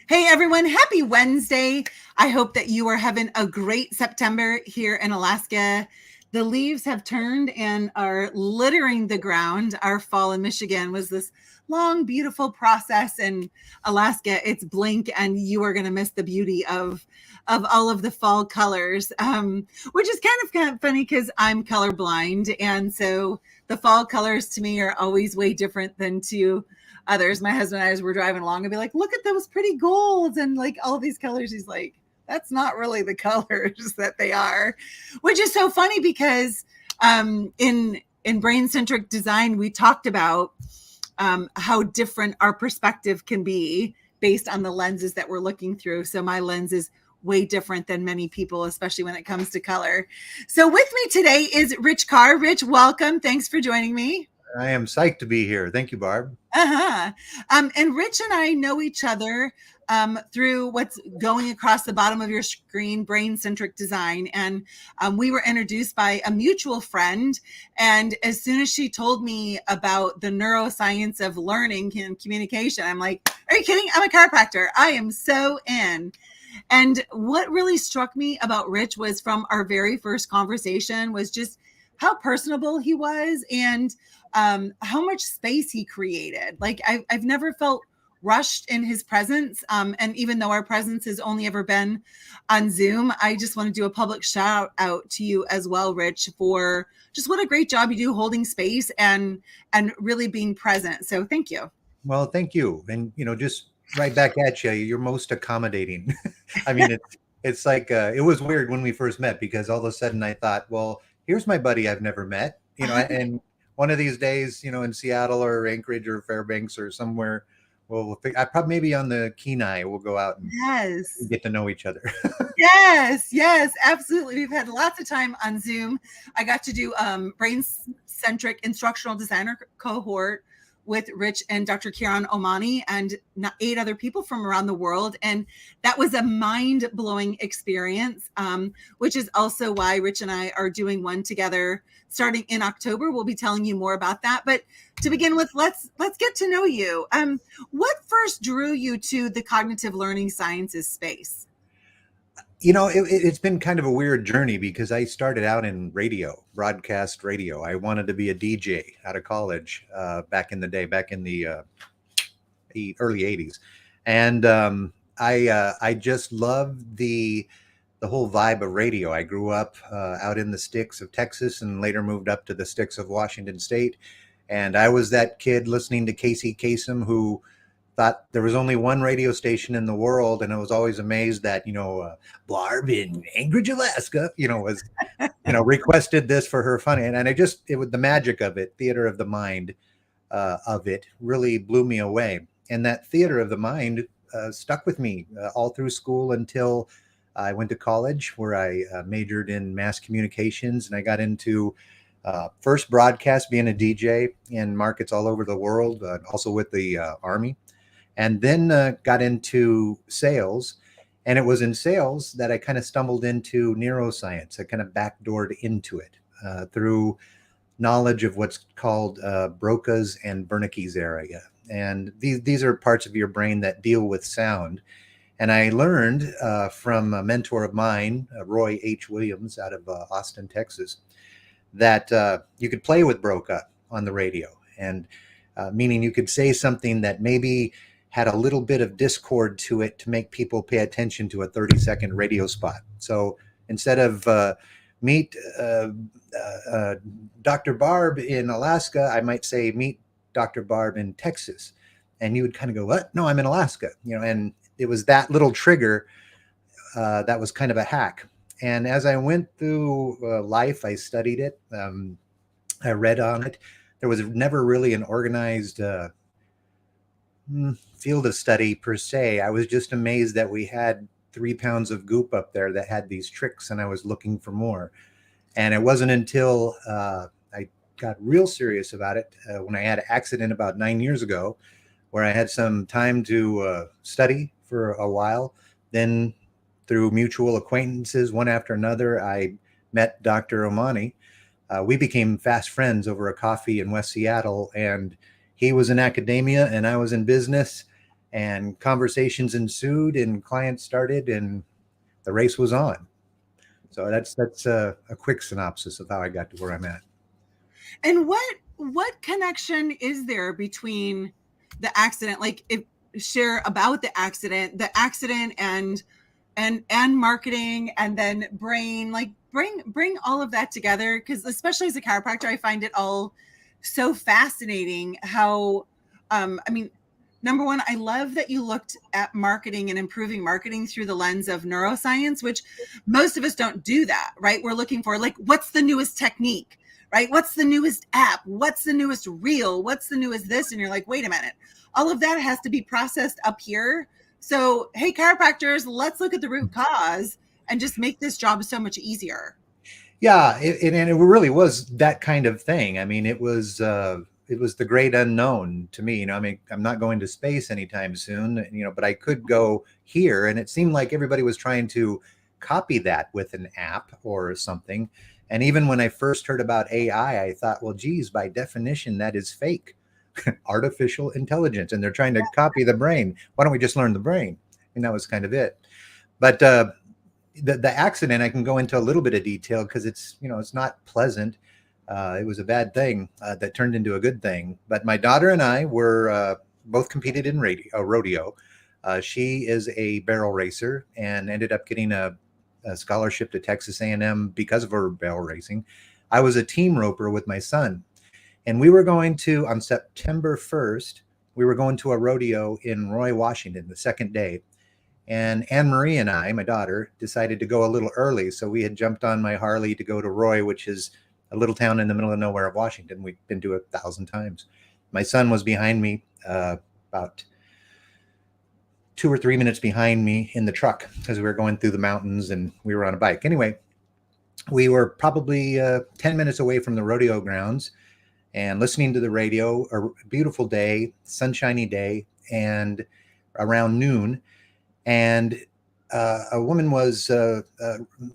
Hey everyone, happy Wednesday. I hope that you are having a great September here in Alaska. The leaves have turned and are littering the ground. Our fall in Michigan was this long, beautiful process. In Alaska, it's blink and you are going to miss the beauty of all of the fall colors, which is kind of funny because I'm colorblind. And so the fall colors to me are always way different than to others. My husband and I, as we're driving along, and be like, look at those pretty golds and like all these colors. He's like, that's not really the colors that they are, which is so funny because in brain-centric design, we talked about how different our perspective can be based on the lenses that we're looking through. So my lens is way different than many people, especially when it comes to color. So with me today is Rich Carr. Rich, welcome. Thanks for joining me. I am psyched to be here. Thank you, Barb. And Rich and I know each other through what's going across the bottom of your screen, Brain-centric design. And we were introduced by a mutual friend. And as soon as she told me about the neuroscience of learning and communication, I'm like, are you kidding? I'm a chiropractor. I am so in. And what really struck me about Rich was from our very first conversation was just how personable he was and how much space he created. Like I've never felt rushed in his presence. And even though our presence has only ever been on Zoom, I just want to do a public shout out to you as well, Rich, for just what a great job you do holding space and really being present. So thank you. Well, thank you. And, just right back at you, you're most accommodating. I mean, it's like, it was weird when we first met because all of a sudden I thought, well, here's my buddy I've never met, and one of these days, in Seattle or Anchorage or Fairbanks or somewhere, I probably maybe on the Kenai, we'll go out and get to know each other. Yes, absolutely. We've had lots of time on Zoom. I got to do brain-centric instructional designer cohort with Rich and Dr. Kiran Omani and 8 other people from around the world. And that was a mind-blowing experience, which is also why Rich and I are doing one together starting in October. We'll be telling you more about that. But to begin with, let's get to know you. What first drew you to the cognitive learning sciences space? It's been kind of a weird journey because I started out in broadcast radio. I wanted to be a DJ out of college back in the day, back in the early 80s. And I just loved the whole vibe of radio. I grew up out in the sticks of Texas and later moved up to the sticks of Washington State. And I was that kid listening to Casey Kasem who thought there was only one radio station in the world, and I was always amazed that Blarb in Anchorage, Alaska, was requested this for her fun, and it was the magic of it, theater of the mind of it really blew me away, and that theater of the mind stuck with me all through school until I went to college, where I majored in mass communications, and I got into first broadcast, being a DJ in markets all over the world, also with the Army. And then got into sales. And it was in sales that I kind of stumbled into neuroscience. I kind of backdoored into it through knowledge of what's called Broca's and Wernicke's area. And these are parts of your brain that deal with sound. And I learned from a mentor of mine, Roy H. Williams out of Austin, Texas, that you could play with Broca on the radio. And meaning you could say something that maybe had a little bit of discord to it to make people pay attention to a 30-second radio spot. So instead of meet Dr. Barb in Alaska, I might say meet Dr. Barb in Texas. And you would kind of go, what? No, I'm in Alaska. And it was that little trigger that was kind of a hack. And as I went through life, I studied it. I read on it. There was never really an organized field of study per se. I was just amazed that we had 3 pounds of goop up there that had these tricks, and I was looking for more. And it wasn't until I got real serious about it when I had an accident about 9 years ago, where I had some time to study for a while. Then through mutual acquaintances, one after another, I met Dr. Omani. We became fast friends over a coffee in West Seattle, and he was in academia and I was in business. and conversations ensued and clients started and the race was on. So that's a quick synopsis of how I got to where I'm at. And what connection is there between the accident, like if share about the accident and marketing, and then brain, like bring all of that together, because especially as a chiropractor I find it all so fascinating how I mean, number one, I love that you looked at marketing and improving marketing through the lens of neuroscience, which most of us don't do that, right? We're looking for, like, what's the newest technique, right? What's the newest app? What's the newest reel? What's the newest this? And you're like, wait a minute, all of that has to be processed up here. So, hey, chiropractors, let's look at the root cause and just make this job so much easier. Yeah, and it really was that kind of thing. I mean, it was the great unknown to me. You know, I mean, I'm not going to space anytime soon. You know, but I could go here, and it seemed like everybody was trying to copy that with an app or something. And even when I first heard about AI, I thought, well, geez, by definition, that is fake, artificial intelligence, and they're trying to copy the brain. Why don't we just learn the brain? And that was kind of it. But the accident, I can go into a little bit of detail because it's, you know, it's not pleasant. It was a bad thing that turned into a good thing. But my daughter and I were both competed in rodeo. She is a barrel racer and ended up getting a scholarship to Texas A&M because of her barrel racing. I was a team roper with my son, and we were going to, on September 1st, we were going to a rodeo in Roy, Washington, the second day. And Anne Marie and I, my daughter, decided to go a little early. So we had jumped on my Harley to go to Roy, which is a little town in the middle of nowhere of Washington. We've been to 1,000 times. My son was behind me, about 2 or 3 minutes behind me in the truck as we were going through the mountains and we were on a bike. Anyway, we were probably 10 minutes away from the rodeo grounds and listening to the radio. A beautiful day, sunshiny day, and around noon. And a woman was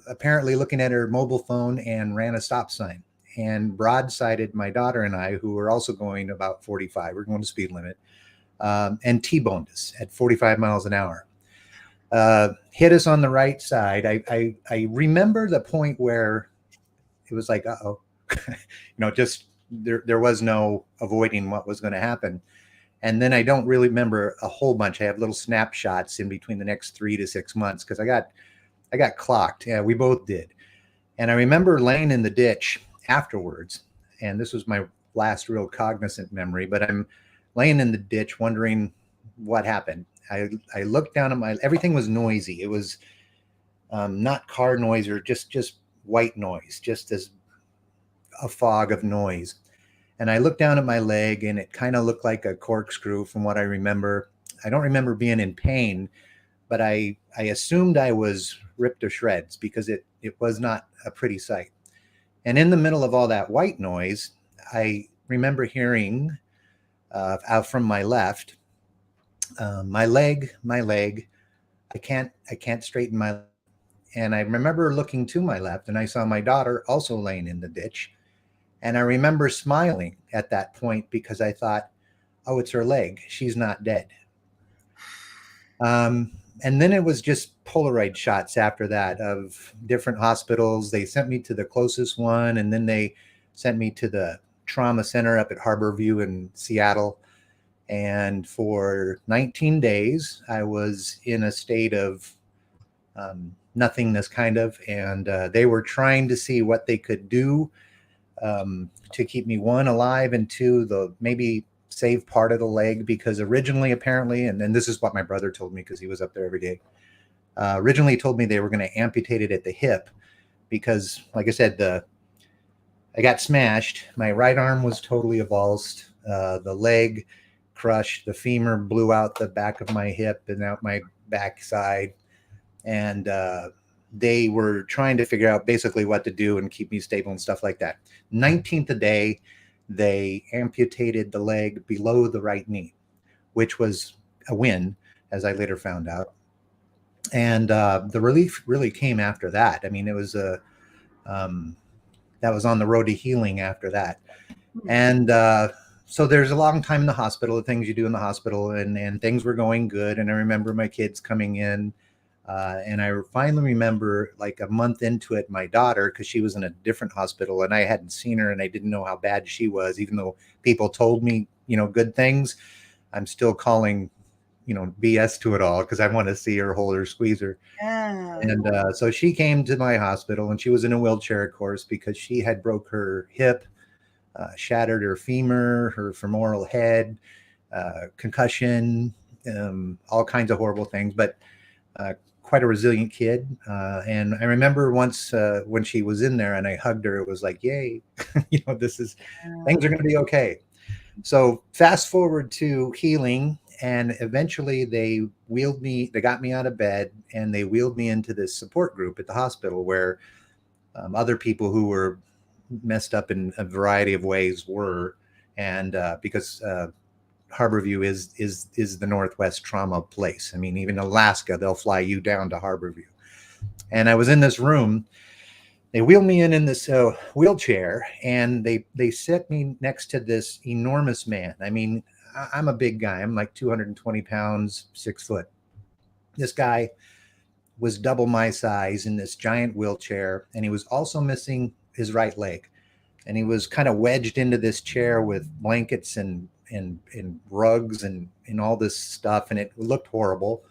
apparently looking at her mobile phone and ran a stop sign and broadsided my daughter and I, who were also going about 45. We're going to speed limit, and T-boned us at 45 miles an hour. Hit us on the right side. I remember the point where it was like, uh-oh, you know, just there was no avoiding what was going to happen. And then I don't really remember a whole bunch. I have little snapshots in between the next 3 to 6 months because I got clocked. Yeah, we both did. And I remember laying in the ditch afterwards. And this was my last real cognizant memory, but I'm laying in the ditch wondering what happened. I looked down at everything was noisy. It was not car noise or just white noise, just as a fog of noise. And I looked down at my leg and it kind of looked like a corkscrew from what I remember. I don't remember being in pain, but I assumed I was ripped to shreds because it was not a pretty sight. And in the middle of all that white noise, I remember hearing out from my left, my leg, I can't straighten my leg. And I remember looking to my left and I saw my daughter also laying in the ditch. And I remember smiling at that point because I thought, oh, it's her leg. She's not dead. And then it was just Polaroid shots after that of different hospitals. They sent me to the closest one, and then they sent me to the trauma center up at Harborview in Seattle. And for 19 days, I was in a state of nothingness, kind of. And they were trying to see what they could do to keep me, one, alive, and two, maybe save part of the leg, because originally, apparently, and then this is what my brother told me because he was up there every day, originally told me they were going to amputate it at the hip because, like I said, I got smashed. My right arm was totally avulsed. The leg crushed. The femur blew out the back of my hip and out my backside. And they were trying to figure out basically what to do and keep me stable and stuff like that. 19th day, they amputated the leg below the right knee, which was a win, as I later found out. And the relief really came after that. I mean, it was that was on the road to healing after that. And So there's a long time in the hospital, the things you do in the hospital, and things were going good. And I remember my kids coming in. And I finally remember, like a month into it, my daughter, because she was in a different hospital and I hadn't seen her and I didn't know how bad she was, even though people told me, good things. I'm still calling, BS to it all because I want to see her, hold her, squeeze her. Yeah. And so she came to my hospital and she was in a wheelchair, of course, because she had broke her hip, shattered her femur, her femoral head, concussion, all kinds of horrible things. But uh, quite a resilient kid. And I remember once when she was in there and I hugged her, it was like, yay, this is, things are going to be okay. So fast forward to healing. And eventually they got me out of bed and they wheeled me into this support group at the hospital where other people who were messed up in a variety of ways were. And because Harborview is the Northwest trauma place. I mean, even Alaska, they'll fly you down to Harborview. And I was in this room. They wheeled me in this wheelchair, and they set me next to this enormous man. I mean, I'm a big guy. I'm like 220 pounds, 6 foot. This guy was double my size in this giant wheelchair, and he was also missing his right leg. And he was kind of wedged into this chair with blankets and rugs and all this stuff, and it looked horrible.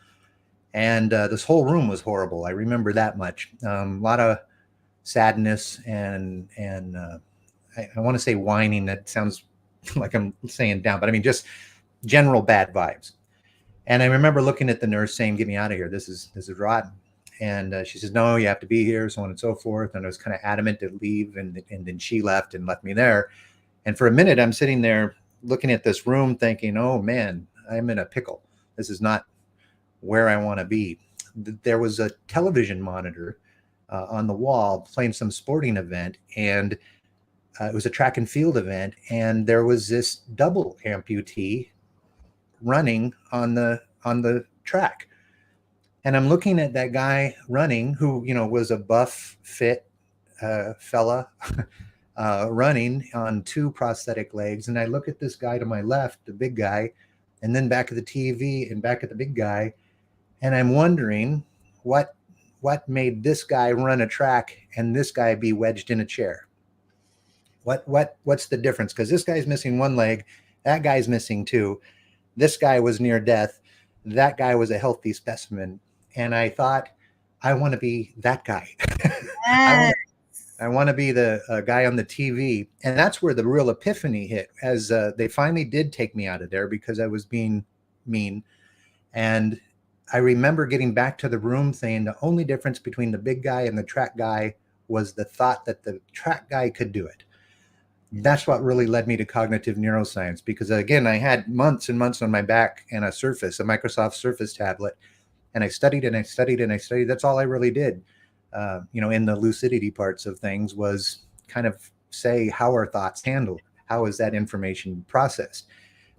And this whole room was horrible. I remember that much. A lot of sadness and I want to say whining. That sounds like I'm saying down, but I mean just general bad vibes. And I remember looking at the nurse saying, "Get me out of here. This is rotten." And she says, "No, you have to be here," so on and so forth. And I was kind of adamant to leave, and then she left and left me there. And for a minute, I'm sitting there looking at this room thinking, oh man, I'm in a pickle. This is not where I want to be. There was a television monitor on the wall playing some sporting event, and it was a track and field event. And there was this double amputee running on the track. And I'm looking at that guy running who, was a buff, fit fella running on two prosthetic legs. And I look at this guy to my left, the big guy, and then back at the TV and back at the big guy. And I'm wondering what made this guy run a track and this guy be wedged in a chair. What's the difference? Because this guy's missing one leg, that guy's missing two. This guy was near death. That guy was a healthy specimen. And I thought, I want to be that guy. Yes. I want to be the guy on the TV. And that's where the real epiphany hit, as they finally did take me out of there because I was being mean. And I remember getting back to the room saying the only difference between the big guy and the track guy was the thought that the track guy could do it. That's what really led me to cognitive neuroscience, because again, I had months and months on my back and a Microsoft Surface tablet, and I studied and I studied and I studied. That's all I really did. In the lucidity parts of things was kind of say, how are thoughts handled? How is that information processed?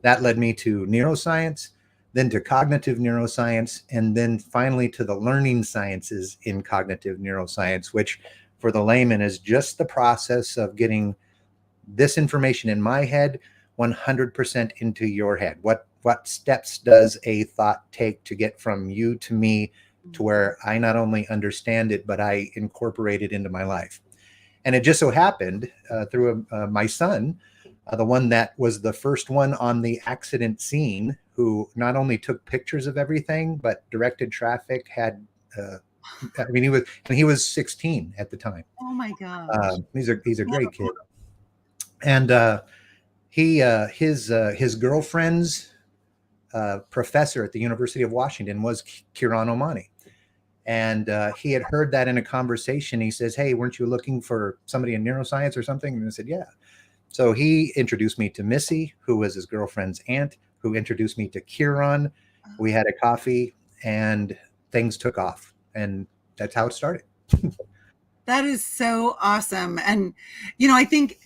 That led me to neuroscience, then to cognitive neuroscience, and then finally to the learning sciences in cognitive neuroscience, which for the layman is just the process of getting this information in my head 100% into your head. What steps does a thought take to get from you to me, to where I not only understand it, but I incorporate it into my life? And it just so happened through my son, the one that was the first one on the accident scene, who not only took pictures of everything, but directed traffic, had, he was 16 at the time. Oh my gosh. He's a great kid. And his girlfriend's professor at the University of Washington was Kiran Omani. And he had heard that in a conversation. He says, "Hey, weren't you looking for somebody in neuroscience or something?" And I said, "Yeah." So he introduced me to Missy, who was his girlfriend's aunt, who introduced me to Kiran. We had a coffee and things took off. And that's how it started. That is so awesome. And, I think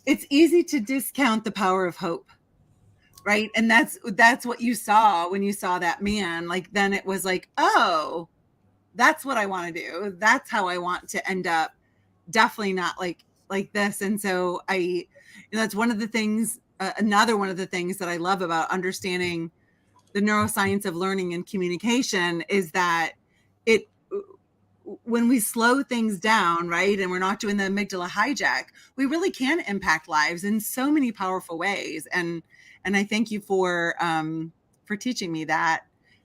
it's easy to discount the power of hope. Right. And that's what you saw when you saw that man. Like, then it was like, oh, that's what I want to do. That's how I want to end up. Definitely not like this. And so that's one of the things another one of the things that I love about understanding the neuroscience of learning and communication is that it, when we slow things down, right, and we're not doing the amygdala hijack, we really can impact lives in so many powerful ways. And I thank you for teaching me that,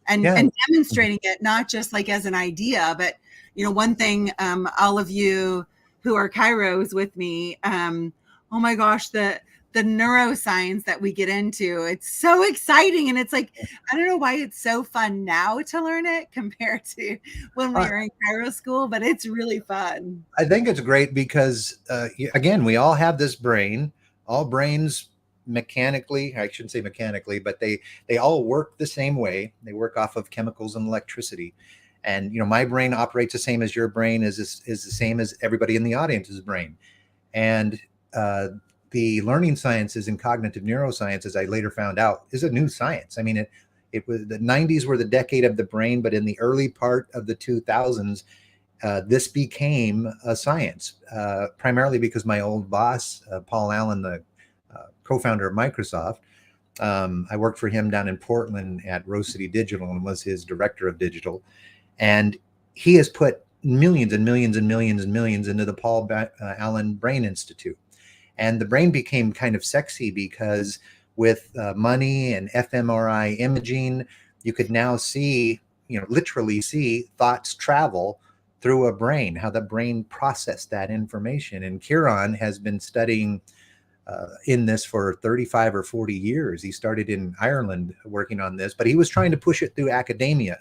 Yeah. and demonstrating it, not just like as an idea, but one thing, all of you who are Kairos with me, oh my gosh, the neuroscience that we get into, it's so exciting. And it's like, I don't know why it's so fun now to learn it compared to when we I, were in Cairo school, but it's really fun. I think it's great because, again, we all have this brain. All brains mechanically, I shouldn't say mechanically, but they all work the same way. They work off of chemicals and electricity. And my brain operates the same as your brain, is the same as everybody in the audience's brain. And the learning sciences and cognitive neuroscience, as I later found out, is a new science. I mean, it was the 90s were the decade of the brain, but in the early part of the 2000s, this became a science, primarily because my old boss, Paul Allen, the co-founder of Microsoft, I worked for him down in Portland at Rose City Digital and was his director of digital. And he has put millions and millions and millions and millions into the Paul Allen Brain Institute. And the brain became kind of sexy because with money and fMRI imaging, you could now see, literally see thoughts travel through a brain, how the brain processed that information. And Kieran has been studying in this for 35 or 40 years. He started in Ireland working on this, but he was trying to push it through academia.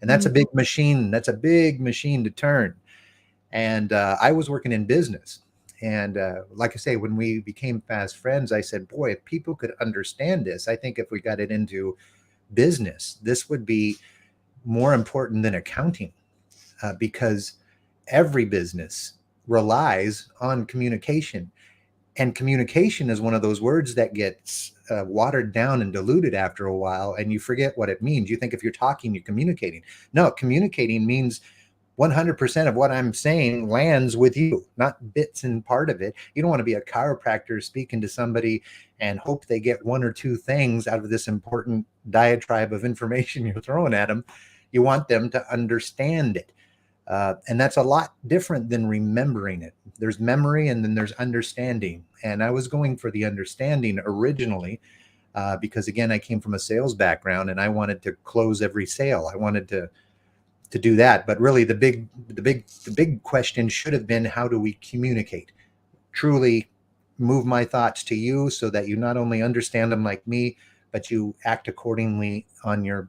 And that's a big machine. That's a big machine to turn. And I was working in business. And like I say, when we became fast friends, I said, boy, if people could understand this, I think if we got it into business, this would be more important than accounting, because every business relies on communication. And communication is one of those words that gets watered down and diluted after a while, and you forget what it means. You think if you're talking, you're communicating. No, communicating means 100% of what I'm saying lands with you, not bits and part of it. You don't want to be a chiropractor speaking to somebody and hope they get one or two things out of this important diatribe of information you're throwing at them. You want them to understand it. And that's a lot different than remembering it. There's memory and then there's understanding. And I was going for the understanding originally because, again, I came from a sales background and I wanted to close every sale. I wanted to do that. But really the big question should have been, how do we communicate? Truly move my thoughts to you so that you not only understand them like me, but you act accordingly on your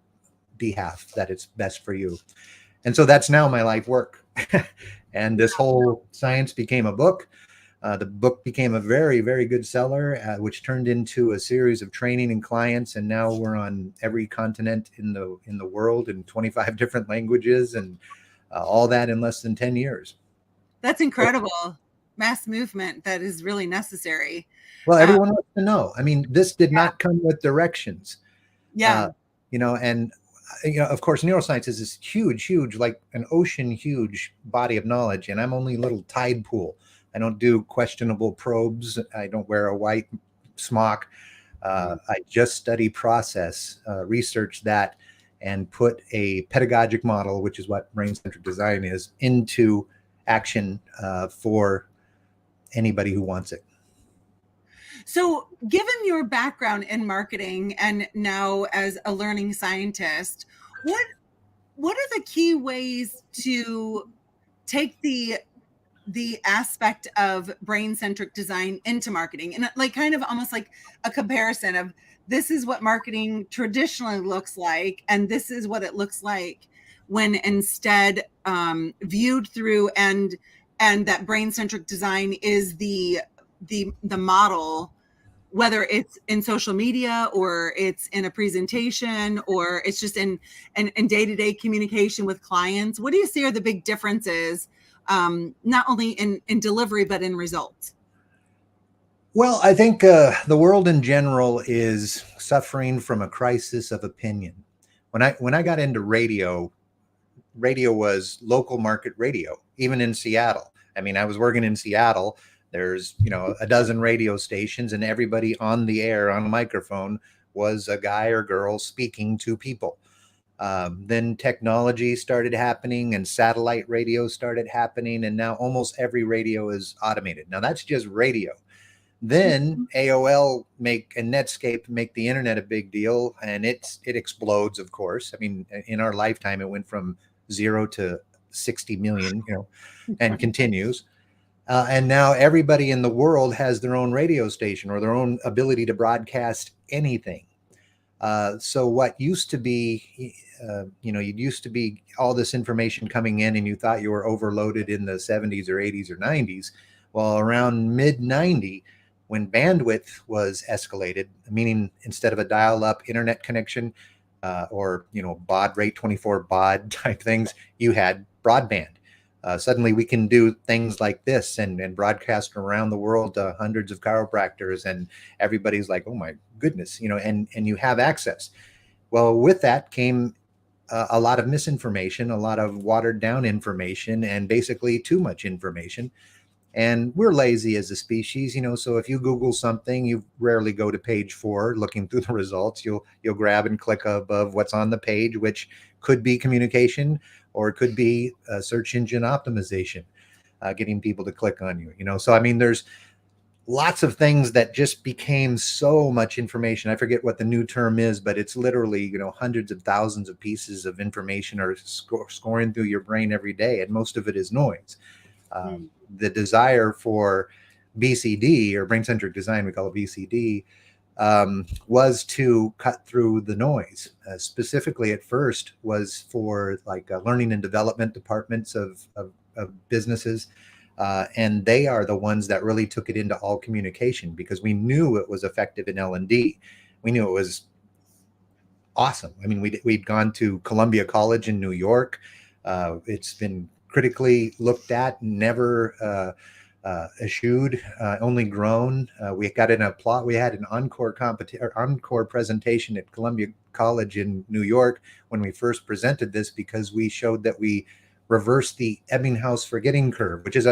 behalf, that it's best for you. And so that's now my life work. And this whole science became a book. The book became a very, very good seller, which turned into a series of training and clients. And now we're on every continent in the world in 25 different languages, and all that in less than 10 years. That's incredible. Mass movement that is really necessary. Well, everyone wants to know. I mean, this did not come with directions. Yeah. And of course, neuroscience is this huge, like an ocean huge body of knowledge. And I'm only a little tide pool. I don't do questionable probes. I don't wear a white smock. I just study process, research that, and put a pedagogic model, which is what brain-centric design is, into action for anybody who wants it. So, given your background in marketing and now as a learning scientist, what are the key ways to take the aspect of brain-centric design into marketing, and like kind of almost like a comparison of, this is what marketing traditionally looks like, and this is what it looks like when instead viewed through, and that brain-centric design is the model, whether it's in social media or it's in a presentation or it's just in day-to-day communication with clients. What do you see are the big differences, not only in delivery, but in results? Well, I think the world in general is suffering from a crisis of opinion. When I got into radio was local market radio, even in Seattle. I mean, I was working in Seattle, There's, a dozen radio stations, and everybody on the air on a microphone was a guy or girl speaking to people. Then technology started happening and satellite radio started happening, and now almost every radio is automated. Now that's just radio. Then AOL make and Netscape make the internet a big deal, and it explodes. Of course, I mean, in our lifetime, it went from 0 to 60 million, and continues. And now everybody in the world has their own radio station or their own ability to broadcast anything. So what used to be, you used to be all this information coming in, and you thought you were overloaded in the 70s or 80s or 90s. Well, around mid 90, when bandwidth was escalated, meaning instead of a dial-up internet connection, or baud rate 24 baud type things, you had broadband. Suddenly we can do things like this and broadcast around the world to hundreds of chiropractors, and everybody's like, oh my goodness, and you have access. Well, with that came a lot of misinformation, a lot of watered down information, and basically too much information. And we're lazy as a species, so if you Google something, you rarely go to page 4 looking through the results. You'll grab and click above what's on the page, which could be communication, or it could be search engine optimization, getting people to click on you. So I mean, there's lots of things that just became so much information. I forget what the new term is, but it's literally, hundreds of thousands of pieces of information are scoring through your brain every day, and most of it is noise. The desire for BCD, or brain-centric design, we call it BCD, was to cut through the noise. Specifically, at first, was for like learning and development departments of businesses. And they are the ones that really took it into all communication, because we knew it was effective in L&D. We knew it was awesome. I mean, we'd gone to Columbia College in New York. It's been critically looked at, never eschewed, only grown. We got in a plot. We had an encore presentation at Columbia College in New York when we first presented this, because we showed that we reversed the Ebbinghaus forgetting curve, which is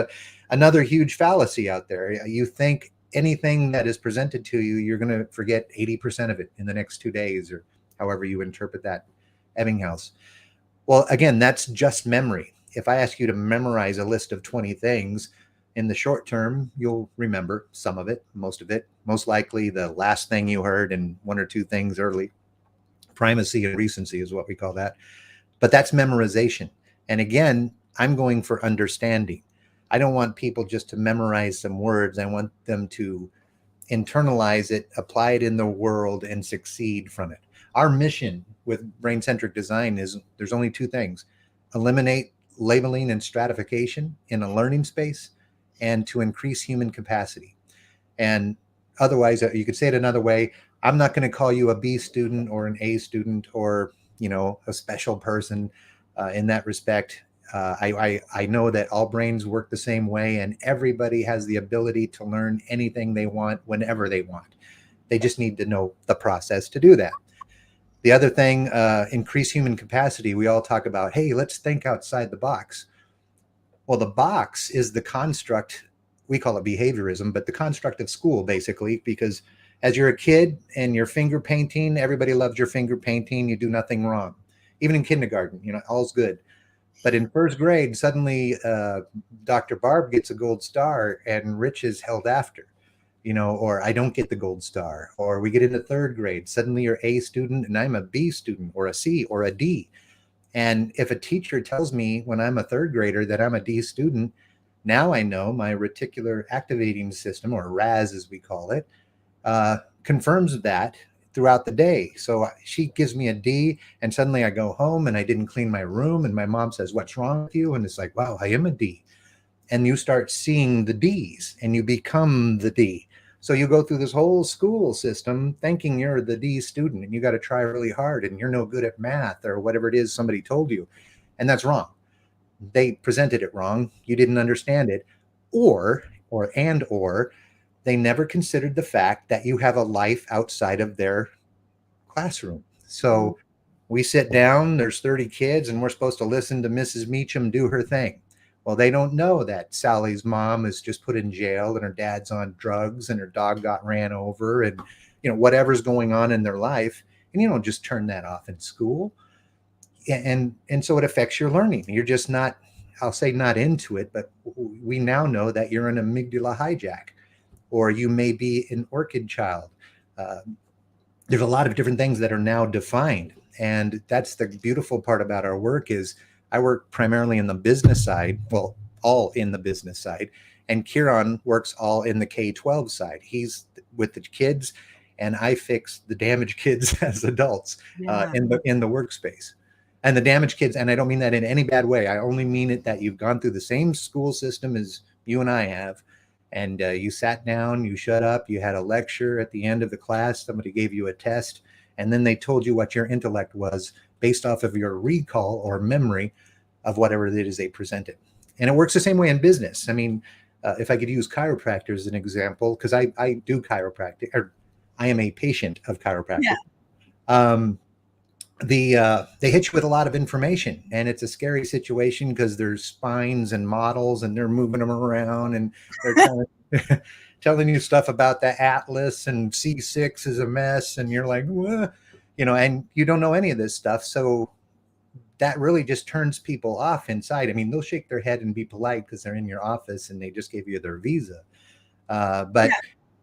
another huge fallacy out there. You think anything that is presented to you, you're going to forget 80% of it in the next 2 days, or however you interpret that Ebbinghaus. Well, again, that's just memory. If I ask you to memorize a list of 20 things, in the short term, you'll remember some of it, most of it, most likely the last thing you heard and 1 or 2 things early. Primacy and recency is what we call that. But that's memorization. And again, I'm going for understanding. I don't want people just to memorize some words. I want them to internalize it, apply it in the world, and succeed from it. Our mission with brain-centric design is there's only 2 things: eliminate labeling and stratification in a learning space, and to increase human capacity. And otherwise, you could say it another way: I'm not going to call you a B student or an A student, or a special person in that respect. I know that all brains work the same way, and everybody has the ability to learn anything they want whenever they want. They just need to know the process to do that. The other thing, increase human capacity. We all talk about, hey, let's think outside the box. Well, the box is the construct. We call it behaviorism, but the construct of school, basically, because as you're a kid and you're finger painting, everybody loves your finger painting. You do nothing wrong. Even in kindergarten, all's good. But in first grade, suddenly Dr. Barb gets a gold star and Rich is held after, or I don't get the gold star. Or we get into third grade, suddenly you're A student and I'm a B student, or a C or a D. And if a teacher tells me when I'm a third grader that I'm a D student, now I know my reticular activating system, or RAS as we call it, confirms that throughout the day. So she gives me a D, and suddenly I go home and I didn't clean my room, and my mom says, what's wrong with you? And it's like, wow, I am a D. And you start seeing the D's and you become the D. So you go through this whole school system thinking you're the D student, and you got to try really hard, and you're no good at math or whatever it is somebody told you. And that's wrong. They presented it wrong. You didn't understand it. Or they never considered the fact that you have a life outside of their classroom. So we sit down, there's 30 kids, and we're supposed to listen to Mrs. Meacham do her thing. Well, they don't know that Sally's mom is just put in jail and her dad's on drugs and her dog got ran over and, whatever's going on in their life. And you don't just turn that off in school. And so it affects your learning. You're just not, I'll say not into it, but we now know that you're an amygdala hijack, or you may be an orchid child. Uh, there's a lot of different things that are now defined. And that's the beautiful part about our work is I work primarily in the business side, well, all in the business side. And Kieran works all in the K-12 side. He's with the kids, and I fix the damaged kids as adults Yeah. in the workspace. And the damaged kids, and I don't mean that in any bad way. I only mean it that you've gone through the same school system as you and I have, and you sat down, you shut up, you had a lecture at the end of the class, somebody gave you a test, and then they told you what your intellect was based off of your recall or memory of whatever it is they presented. And it works the same way in business. I mean, if I could use chiropractor as an example, because I do chiropractic, or I am a patient of chiropractic. Yeah. They hit you with a lot of information, and it's a scary situation because there's spines and models and they're moving them around and they're telling you stuff about the atlas, and C6 is a mess, and you're like, what? And you don't know any of this stuff. So that really just turns people off inside. I mean, they'll shake their head and be polite because they're in your office and they just gave you their visa. But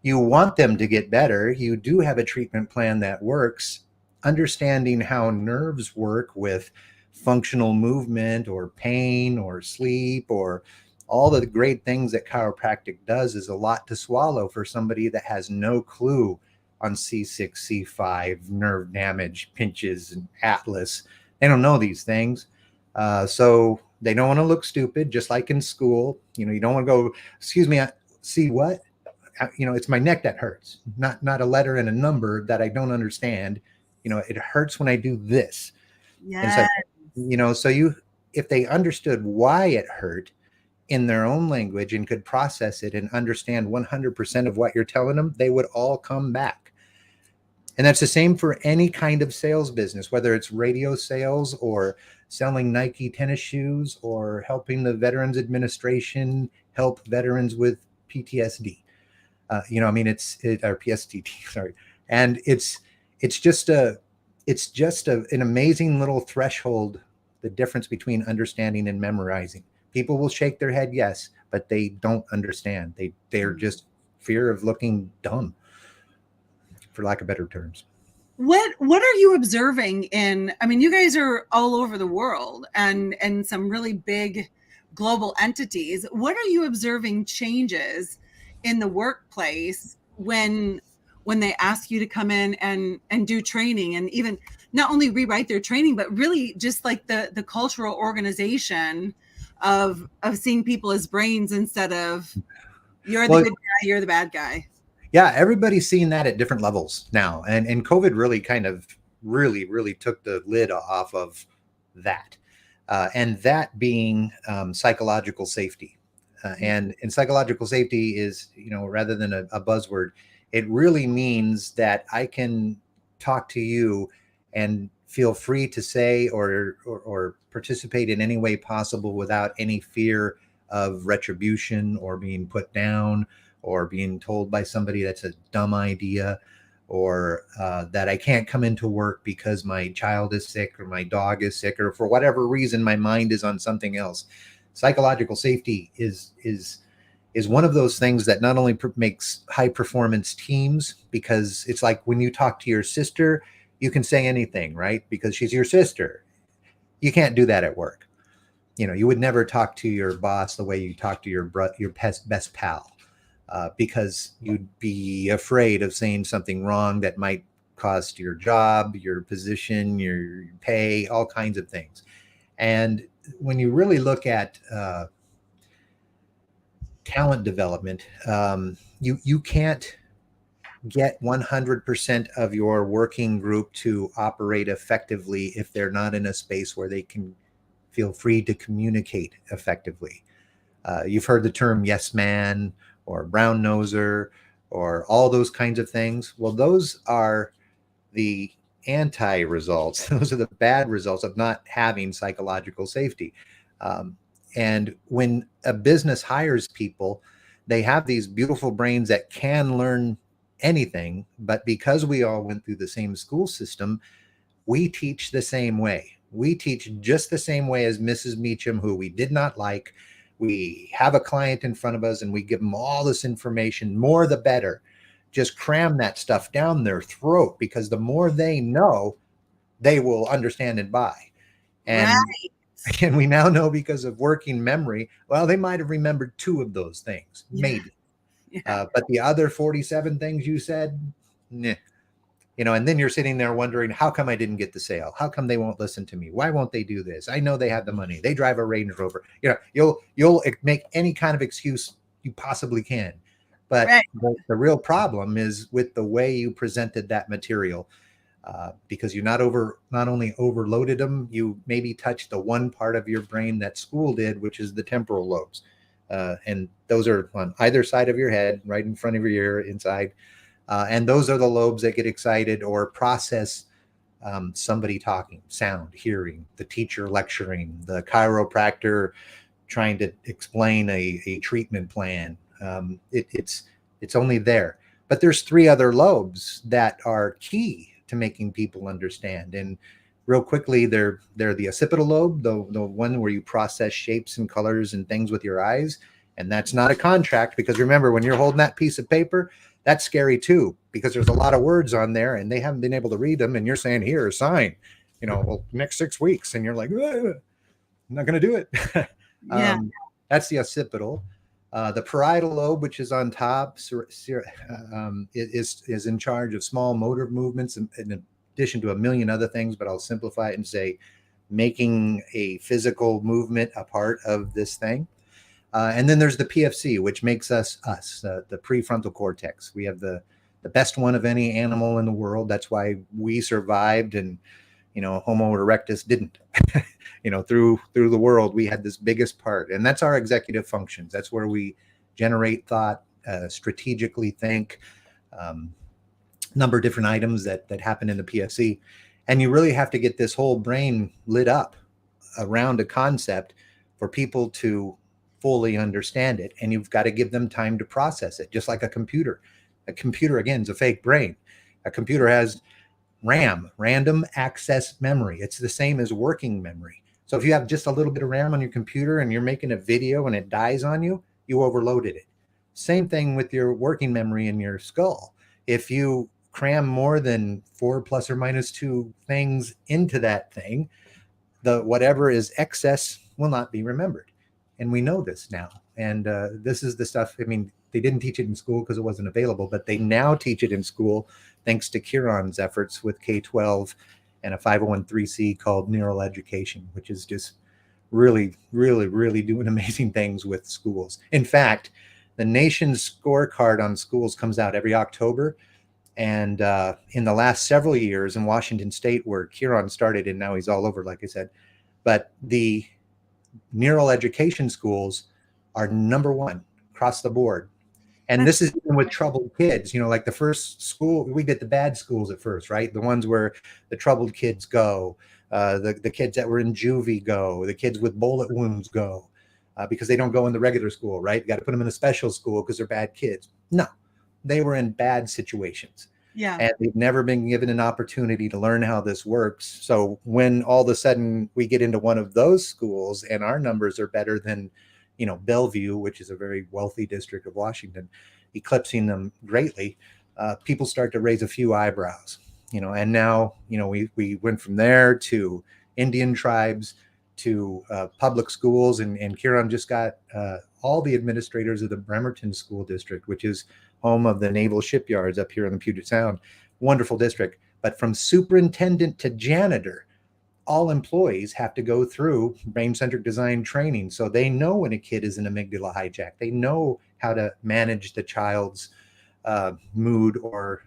you want them to get better. You do have a treatment plan that works. Understanding how nerves work with functional movement or pain or sleep or all the great things that chiropractic does is a lot to swallow for somebody that has no clue on C6, C5, nerve damage, pinches, and atlas. They don't know these things. So they don't want to look stupid, just like in school. You don't want to go, excuse me, see what? It's my neck that hurts, not a letter and a number that I don't understand. It hurts when I do this. Yeah. So if they understood why it hurt in their own language and could process it and understand 100% of what you're telling them, they would all come back. And that's the same for any kind of sales business, whether it's radio sales or selling Nike tennis shoes or helping the Veterans Administration help veterans with PTSD. Or PSTD, sorry. And it's just an amazing little threshold, the difference between understanding and memorizing. People will shake their head, yes, but they don't understand. They're just fear of looking dumb, for lack of better terms. What are you observing you guys are all over the world and some really big global entities. What are you observing changes in the workplace when they ask you to come in and do training, and even not only rewrite their training, but really just like the cultural organization of seeing people as brains instead of you're the good guy, you're the bad guy? Yeah, everybody's seeing that at different levels now. And COVID really kind of really took the lid off of that. And that being psychological safety. And psychological safety is, rather than a buzzword, it really means that I can talk to you and feel free to say or participate in any way possible without any fear of retribution or being put down or being told by somebody that's a dumb idea, or that I can't come into work because my child is sick or my dog is sick, or for whatever reason my mind is on something else. Psychological safety is one of those things that not only makes high performance teams, because it's like when you talk to your sister, you can say anything, right? Because she's your sister. You can't do that at work. You would never talk to your boss the way you talk to your best pal. Because you'd be afraid of saying something wrong that might cost your job, your position, your pay, all kinds of things. And when you really look at talent development, you can't get 100% of your working group to operate effectively if they're not in a space where they can feel free to communicate effectively. You've heard the term yes man or brown noser or all those kinds of things. Well, those are the anti results. Those are the bad results of not having psychological safety. And when a business hires people, they have these beautiful brains that can learn anything. But because we all went through the same school system, we teach the same way. We teach just the same way as Mrs. Meacham, who we did not like. We have a client in front of us and we give them all this information, more the better. Just cram that stuff down their throat, because the more they know, they will understand and buy. Right. And we now know, because of working memory, well, they might have remembered two of those things, Yeah. maybe. Yeah. But the other 47 things you said, nah. And then you're sitting there wondering, how come I didn't get the sale? How come they won't listen to me? Why won't they do this? I know they have the money. They drive a Range Rover. You'll make any kind of excuse you possibly can. But Right. the real problem is with the way you presented that material, because you not only overloaded them, you maybe touched the one part of your brain that school did, which is the temporal lobes. And those are on either side of your head, right in front of your ear, inside. And those are the lobes that get excited or process somebody talking, sound, hearing, the teacher lecturing, the chiropractor trying to explain a treatment plan. It's only there. But there's three other lobes that are key to making people understand. And real quickly, they're the occipital lobe, the one where you process shapes and colors and things with your eyes. And that's not a contract, because remember, when you're holding that piece of paper, that's scary too, because there's a lot of words on there and they haven't been able to read them. And you're saying, here, sign, well, next 6 weeks. And you're like, I'm not going to do it. Yeah. That's the occipital. The parietal lobe, which is on top, is in charge of small motor movements in addition to a million other things. But I'll simplify it and say making a physical movement a part of this thing. And then there's the PFC, which makes us, the prefrontal cortex. We have the best one of any animal in the world. That's why we survived, and Homo erectus didn't. Through the world, we had this biggest part, and that's our executive functions. That's where we generate thought, strategically think, number of different items that happen in the PFC. And you really have to get this whole brain lit up around a concept for people to fully understand it. And you've got to give them time to process it, just like a computer. A computer, again, is a fake brain. A computer has RAM, random access memory. It's the same as working memory. So if you have just a little bit of RAM on your computer and you're making a video and it dies on you, you overloaded it. Same thing with your working memory in your skull. If you cram more than 4 plus or minus 2 things into that thing, the whatever is excess will not be remembered. And we know this now. And this is the stuff, they didn't teach it in school because it wasn't available, but they now teach it in school thanks to Kieran's efforts with K-12 and a 501(c) called Neural Education, which is just really, really, really doing amazing things with schools. In fact, the nation's scorecard on schools comes out every October. And in the last several years in Washington State, where Kieran started, and now he's all over, like I said, but the neural education schools are number one across the board. And this is even with troubled kids, like the first school, we did the bad schools at first, right? The ones where the troubled kids go, the kids that were in juvie go, the kids with bullet wounds go, because they don't go in the regular school, right? You got to put them in a special school because they're bad kids. No, they were in bad situations. Yeah. And they've never been given an opportunity to learn how this works. So when all of a sudden we get into one of those schools and our numbers are better than, Bellevue, which is a very wealthy district of Washington, eclipsing them greatly, people start to raise a few eyebrows, and now, we went from there to Indian tribes to public schools. And Kieran just got all the administrators of the Bremerton School District, which is home of the naval shipyards up here in the Puget Sound. Wonderful district. But from superintendent to janitor, all employees have to go through brain-centric design training. So they know when a kid is an amygdala hijack. They know how to manage the child's mood or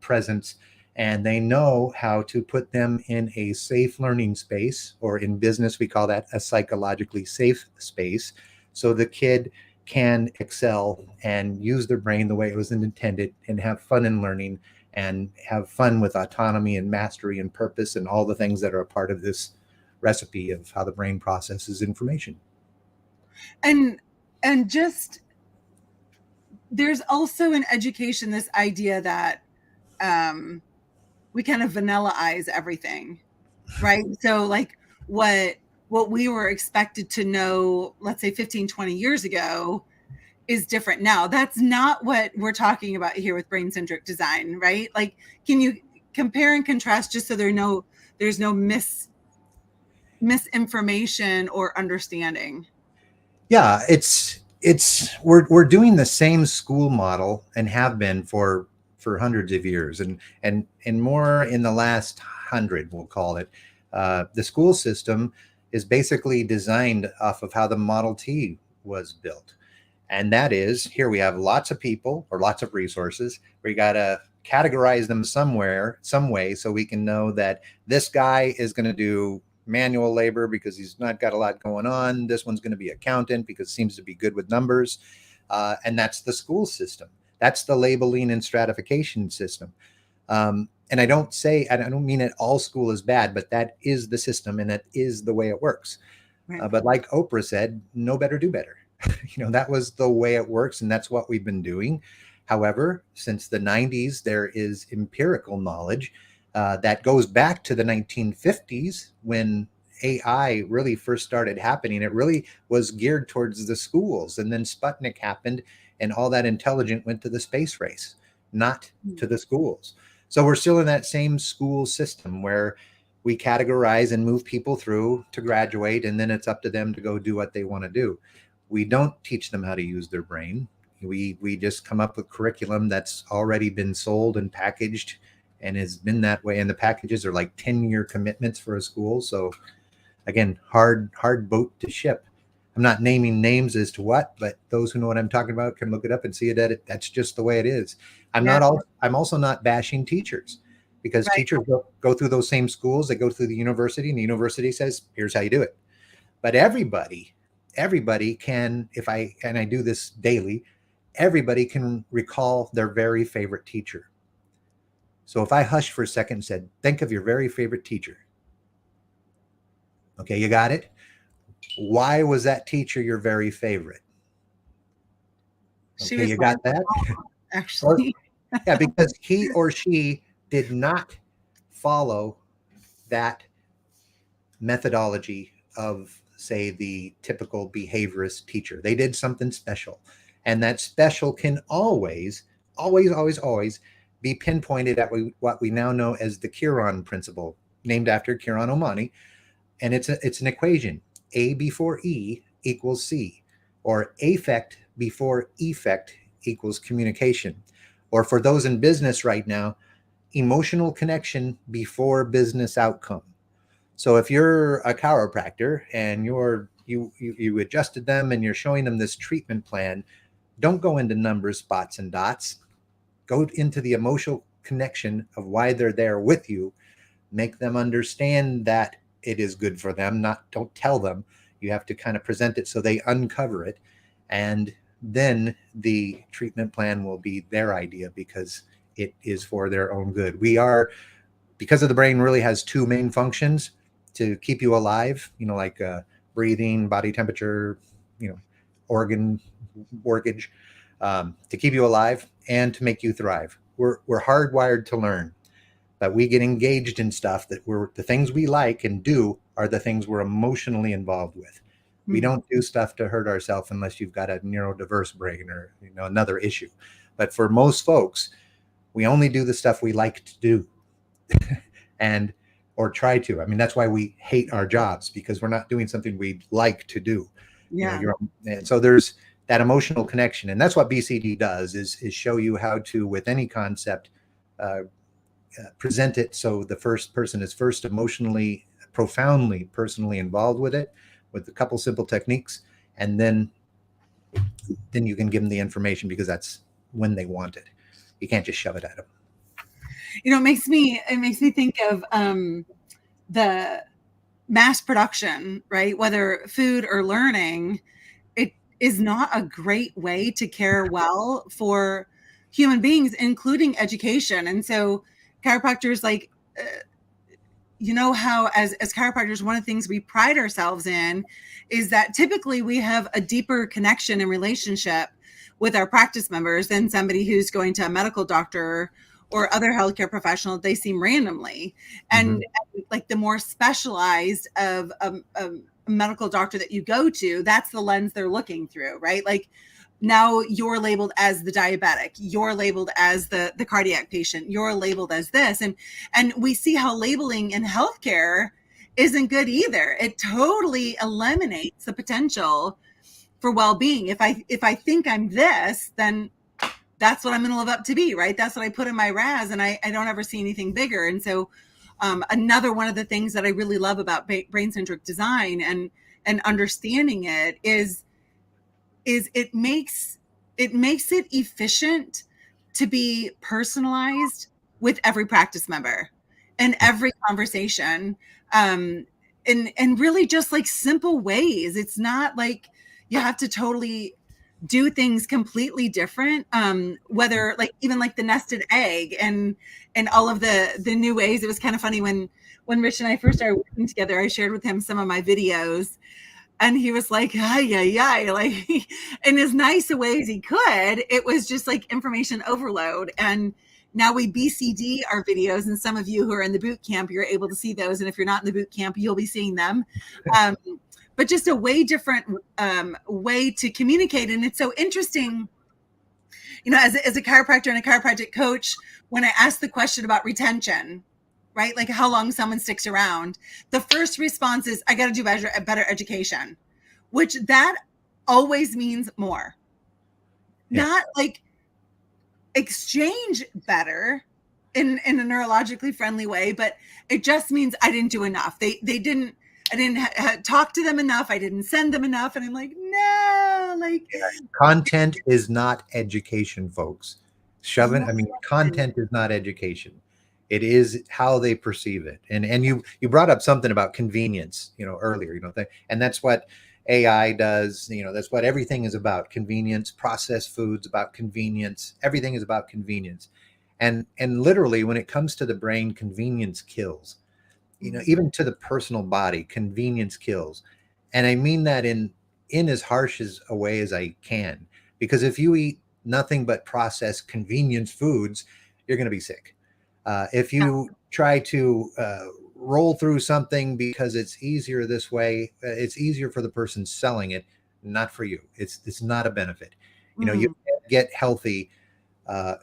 presence. And they know how to put them in a safe learning space, or in business, we call that a psychologically safe space. So the kid can excel and use their brain the way it was intended and have fun in learning and have fun with autonomy and mastery and purpose and all the things that are a part of this recipe of how the brain processes information. And just there's also in education this idea that we kind of vanillaize everything, right? So like what we were expected to know, let's say 15, 20 years ago, is different now. That's not what we're talking about here with brain-centric design, right? Like, can you compare and contrast just so there's no misinformation or understanding? Yeah, it's we're doing the same school model and have been for hundreds of years, and more in the last hundred, we'll call it. The school system is basically designed off of how the Model T was built, and that is here we have lots of people or lots of resources. We got to categorize them somewhere, some way, so we can know that this guy is going to do manual labor because he's not got a lot going on. This one's going to be accountant because it seems to be good with numbers. And that's the school system. That's the labeling and stratification system. And I don't mean that all school is bad, but that is the system and that is the way it works. Right. But like Oprah said, know better, do better. That was the way it works. And that's what we've been doing. However, since the 90s, there is empirical knowledge that goes back to the 1950s when AI really first started happening. It really was geared towards the schools. And then Sputnik happened and all that intelligence went to the space race, not to the schools. So we're still in that same school system where we categorize and move people through to graduate, and then it's up to them to go do what they want to do. We don't teach them how to use their brain. We just come up with curriculum that's already been sold and packaged and has been that way. And the packages are like 10-year commitments for a school. So again, hard boat to ship. I'm not naming names as to what, but those who know what I'm talking about can look it up and see that that's just the way it is. I'm also not bashing teachers because Right. teachers go through those same schools. They go through the university and the university says, here's how you do it. But everybody can, and I do this daily, everybody can recall their very favorite teacher. So if I hushed for a second and said, think of your very favorite teacher. Okay, you got it? Why was that teacher your very favorite? Okay, you got that? Actually. Yeah, because he or she did not follow that methodology of, say, the typical behaviorist teacher. They did something special. And that special can always be pinpointed at what we now know as the Chiron principle, named after Chiron Omani. And it's an equation. A before E equals C, or affect before effect equals communication. Or for those in business right now, emotional connection before business outcome. So if you're a chiropractor and you adjusted them and you're showing them this treatment plan, don't go into numbers, spots, and dots. Go into the emotional connection of why they're there with you. Make them understand that it is good for them. Don't tell them. You have to kind of present it so they uncover it. And then the treatment plan will be their idea because it is for their own good. Because of the brain really has two main functions: to keep you alive, like breathing, body temperature, organ workage, to keep you alive and to make you thrive. We're hardwired to learn, but we get engaged in stuff that the things we like and do are the things we're emotionally involved with. We don't do stuff to hurt ourselves unless you've got a neurodiverse brain or another issue. But for most folks, we only do the stuff we like to do or try to. I mean, that's why we hate our jobs, because we're not doing something we like to do. Yeah. And so there's that emotional connection. And that's what BCD does is show you how to, with any concept, present it so the first person is first emotionally, profoundly, personally involved with it, with a couple simple techniques, and then you can give them the information because that's when they want it. You can't just shove it at them. It makes me think of the mass production, right? Whether food or learning, it is not a great way to care well for human beings, including education. And so chiropractors you know how as chiropractors, one of the things we pride ourselves in is that typically we have a deeper connection and relationship with our practice members than somebody who's going to a medical doctor or other healthcare professional. They seem randomly. And like the more specialized of a medical doctor that you go to, that's the lens they're looking through, right? Like now you're labeled as the diabetic, you're labeled as the cardiac patient, you're labeled as this. And we see how labeling in healthcare isn't good either. It totally eliminates the potential for well-being. If I think I'm this, then that's what I'm going to live up to be, right? That's what I put in my RAS, and I don't ever see anything bigger. And so another one of the things that I really love about brain-centric design and understanding it is it makes it efficient to be personalized with every practice member and every conversation, and really just like simple ways. It's not like you have to totally do things completely different, whether like even like the nested egg and all of the new ways. It was kind of funny when Rich and I first started working together, I shared with him some of my videos, and he was like, ay, like in as nice a way as he could. It was just like information overload. And now we BCD our videos, and some of you who are in the boot camp, you're able to see those. And if you're not in the boot camp, you'll be seeing them. But just a way different way to communicate. And it's so interesting, you know, as a chiropractor and a chiropractic coach, when I ask the question about retention, right? Like how long someone sticks around, the first response is, I got to do better education, which that always means more, not like exchange better in a neurologically friendly way, but it just means I didn't do enough. I didn't talk to them enough. I didn't send them enough. And I'm like, no, like content is not education, folks. Content is not education. It is how they perceive it. And you brought up something about convenience, earlier, and that's what AI does. That's what everything is about. Convenience, processed foods, about convenience. Everything is about convenience. And literally when it comes to the brain, convenience kills. Even to the personal body, convenience kills. And I mean that in as harsh as a way as I can, because if you eat nothing but processed convenience foods, you're going to be sick. If you try to roll through something because it's easier this way, it's easier for the person selling it, not for you. It's not a benefit. You can't get healthy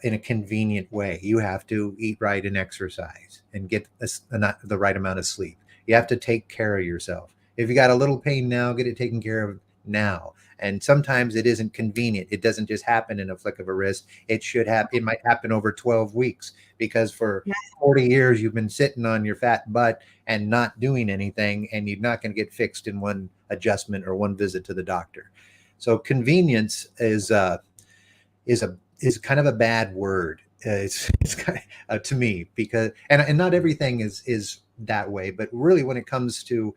in a convenient way. You have to eat right and exercise and get the right amount of sleep. You have to take care of yourself. If you got a little pain now, get it taken care of now. And sometimes it isn't convenient. It doesn't just happen in a flick of a wrist. It might happen over 12 weeks because for 40 years you've been sitting on your fat butt and not doing anything, and you're not going to get fixed in one adjustment or one visit to the doctor. So convenience is kind of a bad word. It's kind of, to me, because and not everything is that way, but really when it comes to